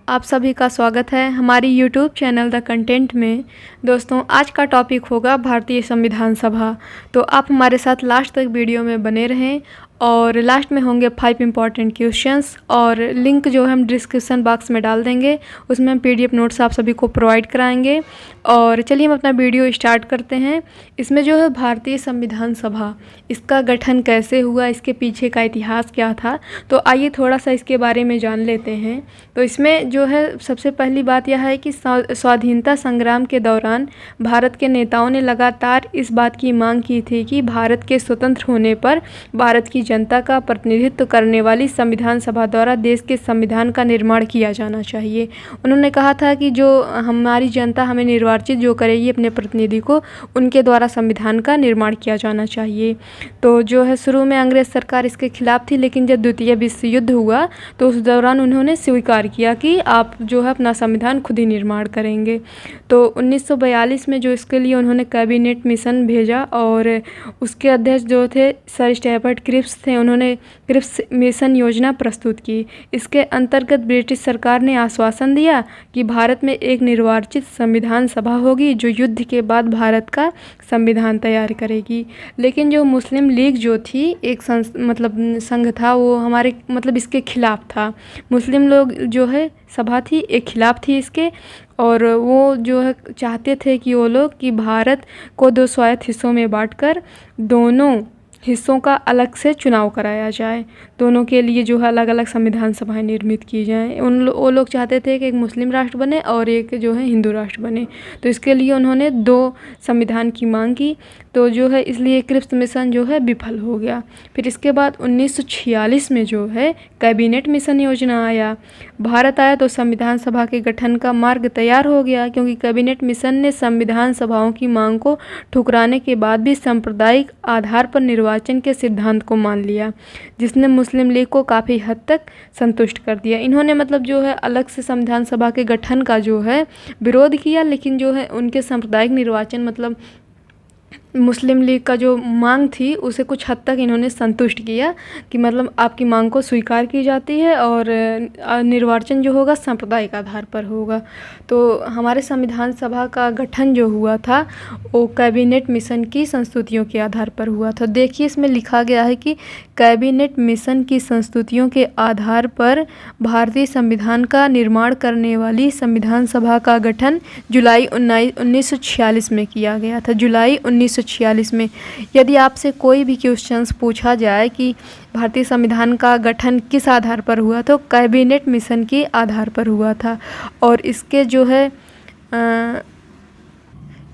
आप सभी का स्वागत है हमारी यूट्यूब चैनल द कंटेंट में। दोस्तों, आज का टॉपिक होगा भारतीय संविधान सभा। तो आप हमारे साथ लास्ट तक वीडियो में बने रहें और लास्ट में होंगे 5 इंपॉर्टेंट क्वेश्चंस और लिंक जो है हम डिस्क्रिप्शन बॉक्स में डाल देंगे। उसमें हम PDF नोट्स आप सभी को प्रोवाइड कराएंगे। और चलिए हम अपना वीडियो स्टार्ट करते हैं। इसमें जो है भारतीय संविधान सभा, इसका गठन कैसे हुआ, इसके पीछे का इतिहास क्या था, तो आइए थोड़ा सा इसके बारे में जान लेते हैं। तो इसमें जो है सबसे पहली बात यह है कि स्वाधीनता संग्राम के दौरान भारत के नेताओं ने लगातार इस बात की मांग की थी कि भारत के स्वतंत्र होने पर भारत की जनता का प्रतिनिधित्व करने वाली संविधान सभा द्वारा देश के संविधान का निर्माण किया जाना चाहिए। उन्होंने कहा था कि जो हमारी जनता हमें निर्वाचित जो करेगी अपने प्रतिनिधि को, उनके द्वारा संविधान का निर्माण किया जाना चाहिए। तो जो है शुरू में अंग्रेज़ सरकार इसके खिलाफ थी, लेकिन जब द्वितीय विश्व युद्ध हुआ तो उस दौरान उन्होंने स्वीकार किया कि आप जो है अपना संविधान खुद ही निर्माण करेंगे। तो 1942 में जो इसके लिए उन्होंने कैबिनेट मिशन भेजा और उसके अध्यक्ष जो थे सर स्टैफर्ड क्रिप्स थे, उन्होंने क्रिप्स मिशन योजना प्रस्तुत की। इसके अंतर्गत ब्रिटिश सरकार ने आश्वासन दिया कि भारत में एक निर्वाचित संविधान सभा होगी जो युद्ध के बाद भारत का संविधान तैयार करेगी। लेकिन जो मुस्लिम लीग जो थी एक संघ था, वो हमारे इसके खिलाफ था। मुस्लिम लोग जो है सभा थी एक खिलाफ थी इसके, और वो जो है चाहते थे कि वो लोग कि भारत को 2 स्वायत्त हिस्सों में बांटकर दोनों हिस्सों का अलग से चुनाव कराया जाए। दोनों के लिए जो है अलग अलग संविधान सभाएं निर्मित की जाएं। वो लोग चाहते थे कि एक मुस्लिम राष्ट्र बने और एक जो है हिंदू राष्ट्र बने। तो इसके लिए उन्होंने 2 संविधान की मांग की। तो जो है इसलिए क्रिप्स मिशन जो है विफल हो गया। फिर इसके बाद 1946 में जो है कैबिनेट मिशन योजना आया। भारत आया तो संविधान सभा के गठन का मार्ग तैयार हो गया, क्योंकि कैबिनेट मिशन ने संविधान सभाओं की मांग को ठुकराने के बाद भी सांप्रदायिक आधार पर निर्वाचन के सिद्धांत को मान लिया, जिसने मुस्लिम लीग को काफ़ी हद तक संतुष्ट कर दिया। इन्होंने जो है अलग से संविधान सभा के गठन का जो है विरोध किया, लेकिन जो है उनके सांप्रदायिक निर्वाचन मुस्लिम लीग का जो मांग थी उसे कुछ हद तक इन्होंने संतुष्ट किया कि आपकी मांग को स्वीकार की जाती है और निर्वाचन जो होगा सांप्रदायिक आधार पर होगा। तो हमारे संविधान सभा का गठन जो हुआ था वो कैबिनेट मिशन की संस्तुतियों के आधार पर हुआ था। देखिए इसमें लिखा गया है कि कैबिनेट मिशन की संस्तुतियों के आधार पर भारतीय संविधान का निर्माण करने वाली संविधान सभा का गठन जुलाई 1946 में किया गया था। जुलाई 1946 में। यदि आपसे कोई भी क्वेश्चंस पूछा जाए कि भारतीय संविधान का गठन किस आधार पर हुआ, तो कैबिनेट मिशन के आधार पर हुआ था। और इसके जो है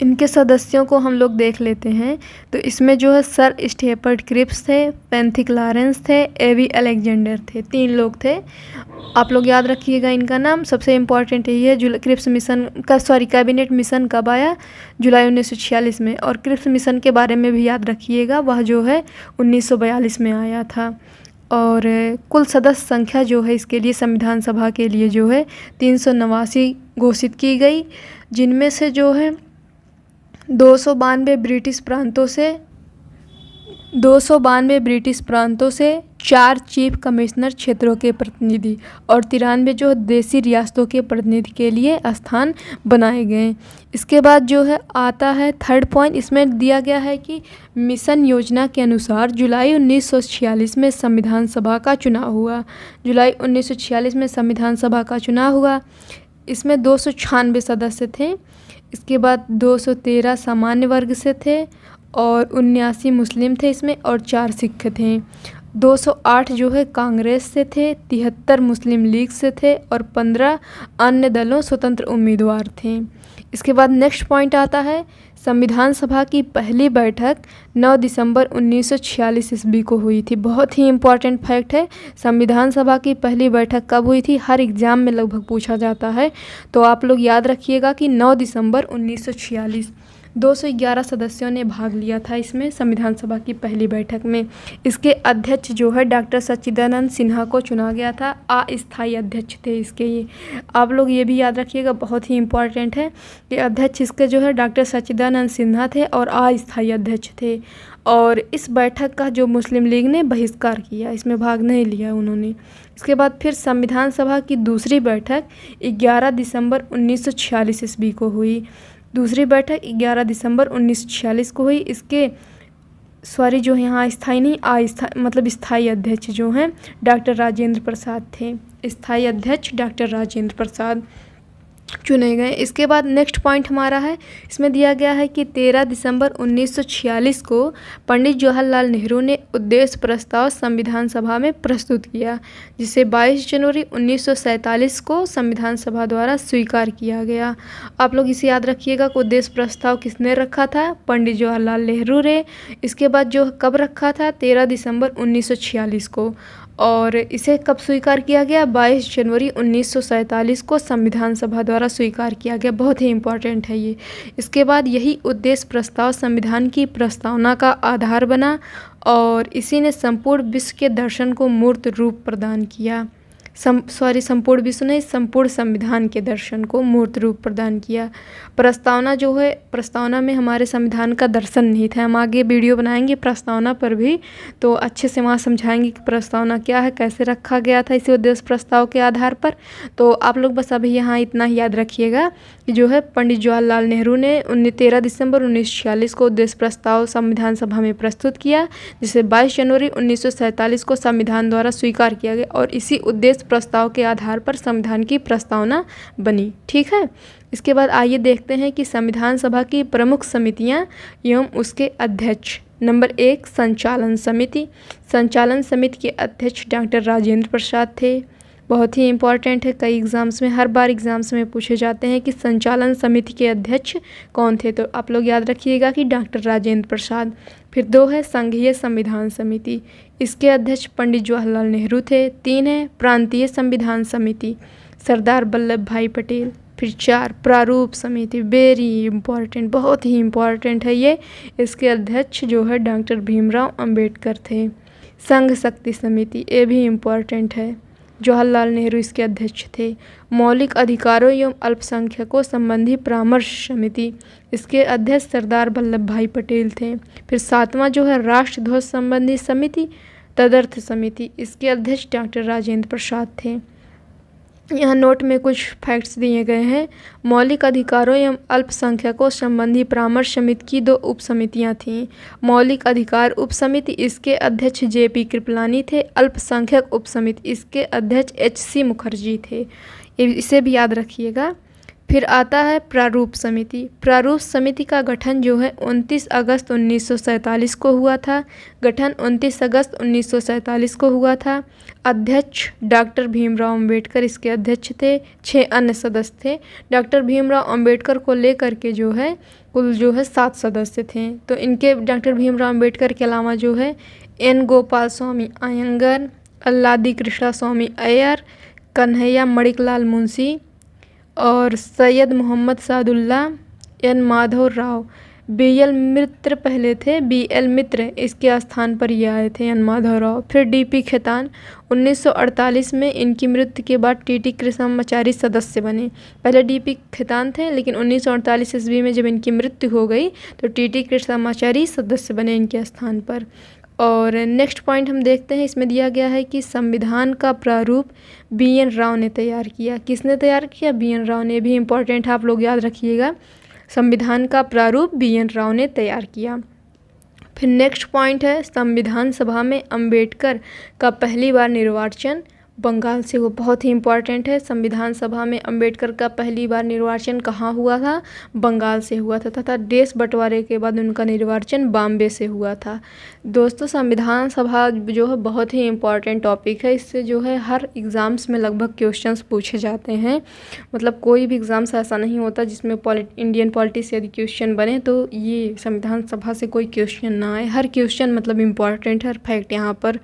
इनके सदस्यों को हम लोग देख लेते हैं। तो इसमें जो है सर स्टैफर्ड क्रिप्स थे, पेंथिक लॉरेंस थे, A.V. अलेक्जेंडर थे। 3 लोग थे। आप लोग याद रखिएगा इनका नाम। सबसे इम्पॉर्टेंट यही है क्रिप्स मिशन का कैबिनेट मिशन कब आया, जुलाई 1946 में। और क्रिप्स मिशन के बारे में भी याद रखिएगा, वह जो है 1942 में आया था। और कुल सदस्य संख्या जो है इसके लिए संविधान सभा के लिए जो है 389 घोषित की गई, जिनमें से जो है 292 ब्रिटिश प्रांतों से 4 चीफ कमिश्नर क्षेत्रों के प्रतिनिधि और 93 जो देसी रियासतों के प्रतिनिधि के लिए स्थान बनाए गए। इसके बाद जो है आता है 3rd पॉइंट। इसमें दिया गया है कि मिशन योजना के अनुसार जुलाई 1946 में संविधान सभा का चुनाव हुआ। जुलाई 1946 में संविधान सभा का चुनाव हुआ। इसमें 296 सदस्य थे। इसके बाद 213 सामान्य वर्ग से थे और 79 मुस्लिम थे इसमें, और 4 सिख थे। 208 जो है कांग्रेस से थे, 73 मुस्लिम लीग से थे और 15 अन्य दलों स्वतंत्र उम्मीदवार थे। इसके बाद नेक्स्ट पॉइंट आता है संविधान सभा की पहली बैठक 9 दिसंबर 1946 ईस्वी को हुई थी। बहुत ही इम्पॉर्टेंट फैक्ट है, संविधान सभा की पहली बैठक कब हुई थी, हर एग्ज़ाम में लगभग पूछा जाता है। तो आप लोग याद रखिएगा कि 9 दिसंबर 1946। 211 सदस्यों ने भाग लिया था इसमें, संविधान सभा की पहली बैठक में। इसके अध्यक्ष जो है डॉक्टर सच्चिदानंद सिन्हा को चुना गया था। अस्थायी अध्यक्ष थे इसके ये। आप लोग ये भी याद रखिएगा, बहुत ही इम्पोर्टेंट है कि अध्यक्ष इसके जो है डॉक्टर सच्चिदानंद सिन्हा थे और अस्थायी अध्यक्ष थे। और इस बैठक का जो मुस्लिम लीग ने बहिष्कार किया, इसमें भाग नहीं लिया उन्होंने। इसके बाद फिर संविधान सभा की दूसरी बैठक 11 दिसंबर 1946 ईस्वी को हुई। दूसरी बैठक 11 दिसंबर 1946 को हुई। इसके जो यहाँ स्थायी नहीं मतलब स्थायी अध्यक्ष जो हैं डॉक्टर राजेंद्र प्रसाद थे। स्थायी अध्यक्ष डॉक्टर राजेंद्र प्रसाद चुने गए। इसके बाद नेक्स्ट पॉइंट हमारा है, इसमें दिया गया है कि 13 दिसंबर 1946 को पंडित जवाहरलाल नेहरू ने उद्देश्य प्रस्ताव संविधान सभा में प्रस्तुत किया, जिसे 22 जनवरी 1947 को संविधान सभा द्वारा स्वीकार किया गया। आप लोग इसे याद रखिएगा कि उद्देश्य प्रस्ताव किसने रखा था? पंडित जवाहरलाल नेहरू ने। इसके बाद जो कब रखा था? 13 दिसंबर 1946 को। और इसे कब स्वीकार किया गया? 22 जनवरी 1947 को संविधान सभा द्वारा स्वीकार किया गया। बहुत ही इम्पोर्टेंट है ये। इसके बाद यही उद्देश्य प्रस्ताव संविधान की प्रस्तावना का आधार बना और इसी ने संपूर्ण विश्व के दर्शन को मूर्त रूप प्रदान किया। संपूर्ण विश्व ने संपूर्ण संविधान के दर्शन को मूर्त रूप प्रदान किया। प्रस्तावना जो है, प्रस्तावना में हमारे संविधान का दर्शन नहीं था। हम आगे वीडियो बनाएंगे प्रस्तावना पर भी, तो अच्छे से वहाँ समझाएंगे कि प्रस्तावना क्या है, कैसे रखा गया था इसी उद्देश्य प्रस्ताव के आधार पर। तो आप लोग बस अभी यहाँ इतना ही याद रखिएगा कि जो है पंडित जवाहरलाल नेहरू ने 13 दिसंबर 1946 को उद्देश्य प्रस्ताव संविधान सभा में प्रस्तुत किया, जिसे 22 जनवरी 1947 को संविधान द्वारा स्वीकार किया गया और इसी उद्देश्य प्रस्ताव के आधार पर संविधान की प्रस्तावना बनी। ठीक है। इसके बाद आइए देखते हैं कि संविधान सभा की प्रमुख समितियां एवं उसके अध्यक्ष। नंबर 1, संचालन समिति। संचालन समिति के अध्यक्ष डॉक्टर राजेंद्र प्रसाद थे। बहुत ही इम्पॉर्टेंट है, कई एग्ज़ाम्स में, हर बार एग्ज़ाम्स में पूछे जाते हैं कि संचालन समिति के अध्यक्ष कौन थे, तो आप लोग याद रखिएगा कि डॉक्टर राजेंद्र प्रसाद। फिर 2 है संघीय संविधान समिति, इसके अध्यक्ष पंडित जवाहरलाल नेहरू थे। 3 है प्रांतीय संविधान समिति, सरदार वल्लभ भाई पटेल। फिर 4 प्रारूप समिति, वेरी इम्पॉर्टेंट, बहुत ही इम्पॉर्टेंट है ये, इसके अध्यक्ष जो है डॉक्टर भीमराव अंबेडकर थे। संघ शक्ति समिति, ये भी इम्पॉर्टेंट है, जवाहरलाल नेहरू इसके अध्यक्ष थे। मौलिक अधिकारों एवं अल्पसंख्यकों संबंधी परामर्श समिति, इसके अध्यक्ष सरदार वल्लभ भाई पटेल थे। फिर 7वां जो है राष्ट्र ध्वज संबंधी समिति, तदर्थ समिति, इसके अध्यक्ष डॉक्टर राजेंद्र प्रसाद थे। यहाँ नोट में कुछ फैक्ट्स दिए गए हैं। मौलिक अधिकारों एवं अल्पसंख्यकों संबंधी परामर्श समिति की 2 उप समितियाँ थीं। मौलिक अधिकार उप समिति, इसके अध्यक्ष JP कृपलानी थे। अल्पसंख्यक उप समिति, इसके अध्यक्ष HC मुखर्जी थे। इसे भी याद रखिएगा। फिर आता है प्रारूप समिति। प्रारूप समिति का गठन जो है 29 अगस्त 1947 को हुआ था। गठन 29 अगस्त 1947 को हुआ था। अध्यक्ष डॉक्टर भीमराव अंबेडकर इसके अध्यक्ष थे। 6 अन्य सदस्य थे। डॉक्टर भीमराव अंबेडकर को लेकर के जो है कुल जो है 7 सदस्य थे। तो इनके डॉक्टर भीमराव अंबेडकर के अलावा जो है N गोपाल स्वामी अयंगर, अल्लादी कृष्णा स्वामी अय्यर, कन्हैया मणिकलाल मुंशी और सैयद मोहम्मद सादुल्ला, N माधव राव, BL मित्र पहले थे, BL मित्र इसके स्थान पर ये आए थे, N माधव राव। फिर DP खेतान 1948 में इनकी मृत्यु के बाद TT कृष्णमाचारी सदस्य बने। पहले DP खेतान थे, लेकिन 1948 ईस्वी में जब इनकी मृत्यु हो गई तो TT कृष्णमाचारी सदस्य बने इनके स्थान पर। और नेक्स्ट पॉइंट हम देखते हैं, इसमें दिया गया है कि संविधान का प्रारूप BN राव ने तैयार किया। किसने तैयार किया? BN राव ने। भी इम्पोर्टेंट है, आप लोग याद रखिएगा। संविधान का प्रारूप BN राव ने तैयार किया। फिर नेक्स्ट पॉइंट है, संविधान सभा में अंबेडकर का पहली बार निर्वाचन बंगाल से हुआ। बहुत ही इम्पॉर्टेंट है, संविधान सभा में अंबेडकर का पहली बार निर्वाचन कहाँ हुआ था? बंगाल से हुआ था, तथा देश बंटवारे के बाद उनका निर्वाचन बॉम्बे से हुआ था। दोस्तों, संविधान सभा जो है बहुत ही इम्पॉर्टेंट टॉपिक है। इससे जो है हर एग्ज़ाम्स में लगभग क्वेश्चंस पूछे जाते हैं। मतलब कोई भी एग्ज़ाम्स ऐसा नहीं होता जिसमें इंडियन पॉलिटिक्स यदि क्वेश्चन बने तो ये संविधान सभा से कोई क्वेश्चन ना आए। हर क्वेश्चन मतलब इम्पॉर्टेंट है, हर फैक्ट यहाँ पर।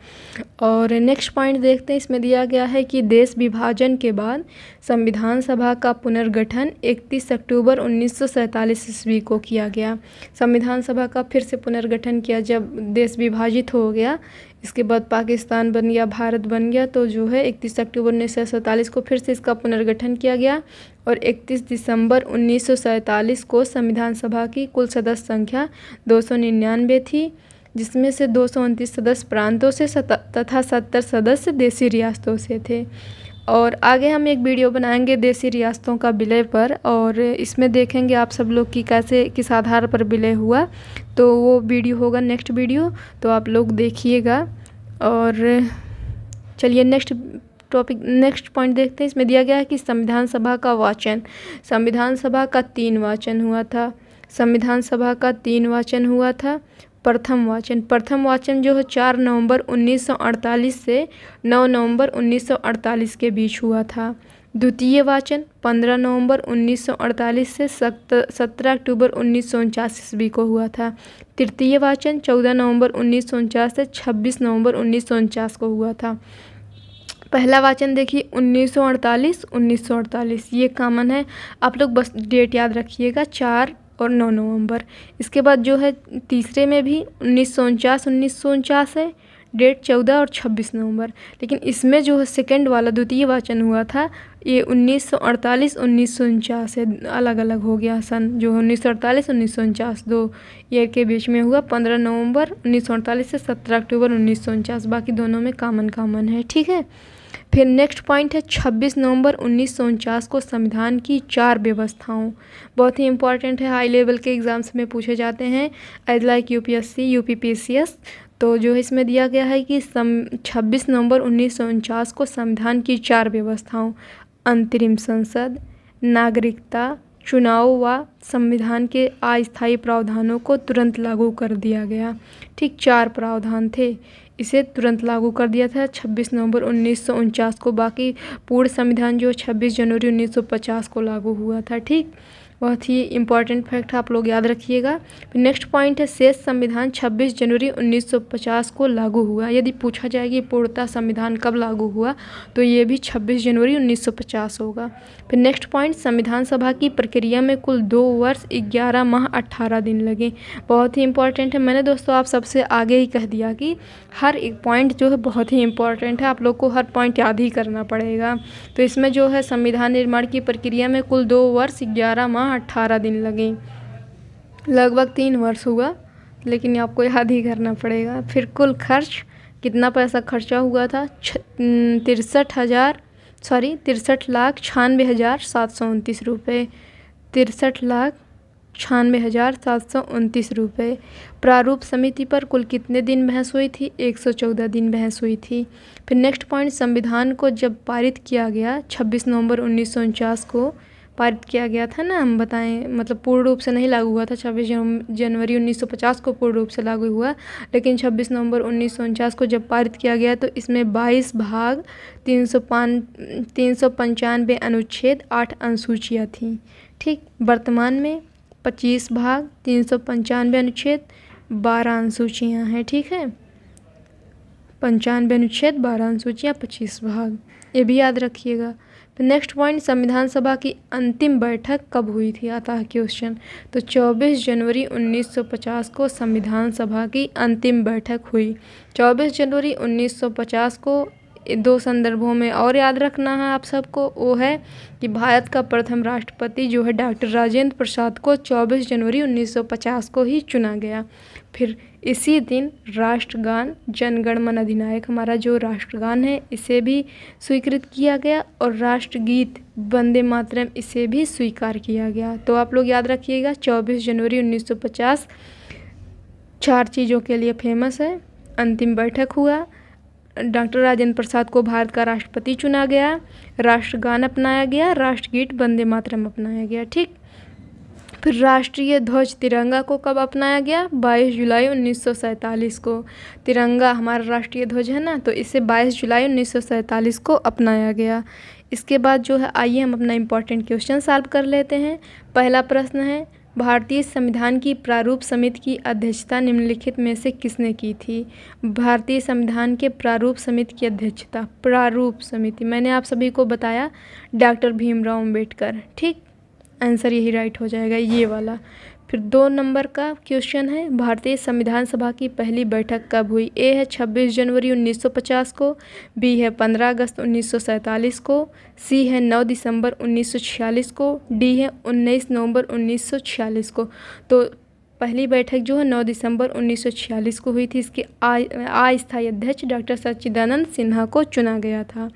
और नेक्स्ट पॉइंट देखते हैं, इसमें दिया दिया गया है कि देश विभाजन के बाद संविधान सभा का पुनर्गठन 31 अक्टूबर 1947 ईस्वी को किया गया। संविधान सभा का फिर से पुनर्गठन किया जब देश विभाजित हो गया, इसके बाद पाकिस्तान बन गया, भारत बन गया, तो जो है 31 अक्टूबर 1947 को फिर से इसका पुनर्गठन किया गया और 31 दिसंबर 1947 को संविधान सभा की कुल सदस्य संख्या 299 थी, जिसमें से 229 सदस्य प्रांतों से तथा 70 सदस्य देशी रियासतों से थे। और आगे हम एक वीडियो बनाएंगे देशी रियासतों का विलय पर, और इसमें देखेंगे आप सब लोग कि कैसे किस आधार पर विलय हुआ, तो वो वीडियो होगा नेक्स्ट वीडियो, तो आप लोग देखिएगा। और चलिए नेक्स्ट पॉइंट देखते हैं। इसमें दिया गया है कि संविधान सभा का वाचन। संविधान सभा का 3 वाचन हुआ था। संविधान सभा का 3 वाचन हुआ था। प्रथम वाचन जो है 4 नवंबर 1948 से 9 नवंबर 1948 के बीच हुआ था। द्वितीय वाचन 15 नवंबर 1948 से 17 अक्टूबर 1949 ईस्वी को हुआ था। तृतीय वाचन 14 नवंबर 1949 से 26 नवंबर 1949 को हुआ था। पहला वाचन देखिए 1948 ये कॉमन है, आप लोग बस डेट याद रखिएगा 4 और 9 नवंबर। इसके बाद जो है तीसरे में भी 1949 है, डेट 14 और 26 नवंबर। लेकिन इसमें जो है सेकंड वाला द्वितीय वाचन हुआ था ये 1948-1949 है, अलग अलग हो गया सन, जो 1948-1949 2 ईयर के बीच में हुआ। 15 नवंबर 1948 से 17 अक्टूबर 1949, बाकी दोनों में कॉमन है, ठीक है। फिर नेक्स्ट पॉइंट है 26 नवंबर 1949 को संविधान की 4 व्यवस्थाओं, बहुत ही इंपॉर्टेंट है, हाई लेवल के एग्जाम्स में पूछे जाते हैं एज लाइक यूपीएससी, यूपीपीसीएस। तो जो है इसमें दिया गया है कि 26 नवंबर 1949 को संविधान की 4 व्यवस्थाओं, अंतरिम संसद, नागरिकता, चुनाव व संविधान के अस्थायी प्रावधानों को तुरंत लागू कर दिया गया। ठीक 4 प्रावधान थे, इसे तुरंत लागू कर दिया था 26 नवंबर 1949 को। बाकी पूर्ण संविधान जो 26 जनवरी 1950 को लागू हुआ था। ठीक, बहुत ही इंपॉर्टेंट फैक्ट आप लोग याद रखिएगा। नेक्स्ट पॉइंट है शेष संविधान 26 जनवरी 1950 को लागू हुआ। यदि पूछा जाए कि पूर्णतः संविधान कब लागू हुआ तो ये भी 26 जनवरी 1950 होगा। फिर नेक्स्ट पॉइंट संविधान सभा की प्रक्रिया में कुल 2 वर्ष 11 माह 18 दिन लगे। बहुत ही इंपॉर्टेंट है, मैंने दोस्तों आप सबसे आगे ही कह दिया कि हर एक पॉइंट जो है बहुत ही इंपॉर्टेंट है, आप लोग को हर पॉइंट याद ही करना पड़ेगा। तो इसमें जो है संविधान निर्माण की प्रक्रिया में कुल 2 वर्ष 11 माह 18 दिन लगे, लगभग 3 वर्ष हुआ, लेकिन आपको याद ही करना पड़ेगा। फिर कुल खर्च कितना पैसा खर्चा हुआ था 63,96,729 रुपये, 63,96,729 रुपये। प्रारूप समिति पर कुल कितने दिन बहस हुई थी 114 दिन बहस हुई थी। फिर नेक्स्ट पॉइंट संविधान को जब पारित किया गया 26 नवंबर 1949 को पारित किया गया था ना, हम बताएं, मतलब पूर्ण रूप से नहीं लागू हुआ था, 26 जनवरी 1950 को पूर्ण रूप से लागू हुआ, लेकिन 26 नवंबर 1949 को जब पारित किया गया तो इसमें 22 भाग 395 अनुच्छेद 8 अनुसूचियाँ थीं। ठीक, वर्तमान में 25 भाग 395 अनुच्छेद 12 अनुसूचियाँ हैं। ठीक है, 95 अनुच्छेद 12 अनुसूचियाँ 25 भाग, ये भी याद रखिएगा। तो नेक्स्ट पॉइंट संविधान सभा की अंतिम बैठक कब हुई थी, आता है क्वेश्चन। तो 24 जनवरी 1950 को संविधान सभा की अंतिम बैठक हुई। 24 जनवरी 1950 को 2 संदर्भों में और याद रखना है आप सबको, वो है कि भारत का प्रथम राष्ट्रपति जो है डॉक्टर राजेंद्र प्रसाद को 24 जनवरी 1950 को ही चुना गया। फिर इसी दिन राष्ट्रगान जन गण मन अधिनायक, हमारा जो राष्ट्रगान है, इसे भी स्वीकृत किया गया और राष्ट्रगीत वंदे मातरम, इसे भी स्वीकार किया गया। तो आप लोग याद रखिएगा 24 जनवरी 1950 4 चीज़ों के लिए फेमस है। अंतिम बैठक हुआ, डॉक्टर राजेंद्र प्रसाद को भारत का राष्ट्रपति चुना गया, राष्ट्रगान अपनाया गया, राष्ट्रगीत वंदे मातरम अपनाया गया। ठीक, फिर राष्ट्रीय ध्वज तिरंगा को कब अपनाया गया 22 जुलाई 1947 को। तिरंगा हमारा राष्ट्रीय ध्वज है ना, तो इसे 22 जुलाई 1947 को अपनाया गया। इसके बाद जो है आइए हम अपना इम्पॉर्टेंट क्वेश्चन सॉल्व कर लेते हैं। पहला प्रश्न है भारतीय संविधान की प्रारूप समिति की अध्यक्षता निम्नलिखित में से किसने की थी? भारतीय संविधान के प्रारूप समिति की अध्यक्षता, प्रारूप समिति, मैंने आप सभी को बताया डॉक्टर भीमराव अंबेडकर। ठीक, आंसर यही राइट हो जाएगा, ये वाला। फिर 2 नंबर का क्वेश्चन है, भारतीय संविधान सभा की पहली बैठक कब हुई? ए है 26 जनवरी 1950 को, बी है 15 अगस्त 1947 को, सी है 9 दिसंबर 1946 को, डी है 19 नवंबर 1946 को। तो पहली बैठक जो है 9 दिसंबर 1946 को हुई थी। इसके अस्थायी अध्यक्ष डॉक्टर सच्चिदानंद सिन्हा को चुना गया था।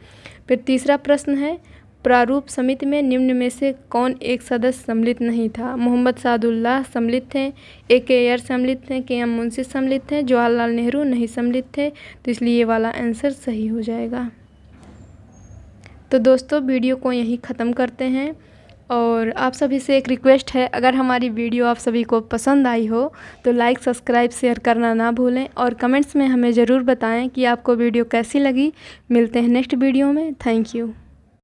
फिर तीसरा प्रश्न है, प्रारूप समिति में निम्न में से कौन एक सदस्य सम्मिलित नहीं था? मोहम्मद सादुल्लाह सम्मिलित थे, A.K. सम्मिलित थे, K.M. मुंशी सम्मिलित थे, जवाहरलाल नेहरू नहीं सम्मिलित थे। तो इसलिए ये वाला आंसर सही हो जाएगा। तो दोस्तों वीडियो को यहीं ख़त्म करते हैं और आप सभी से एक रिक्वेस्ट है, अगर हमारी वीडियो आप सभी को पसंद आई हो तो लाइक, सब्सक्राइब, शेयर करना ना भूलें और कमेंट्स में हमें ज़रूर बताएं कि आपको वीडियो कैसी लगी। मिलते हैं नेक्स्ट वीडियो में। Thank you.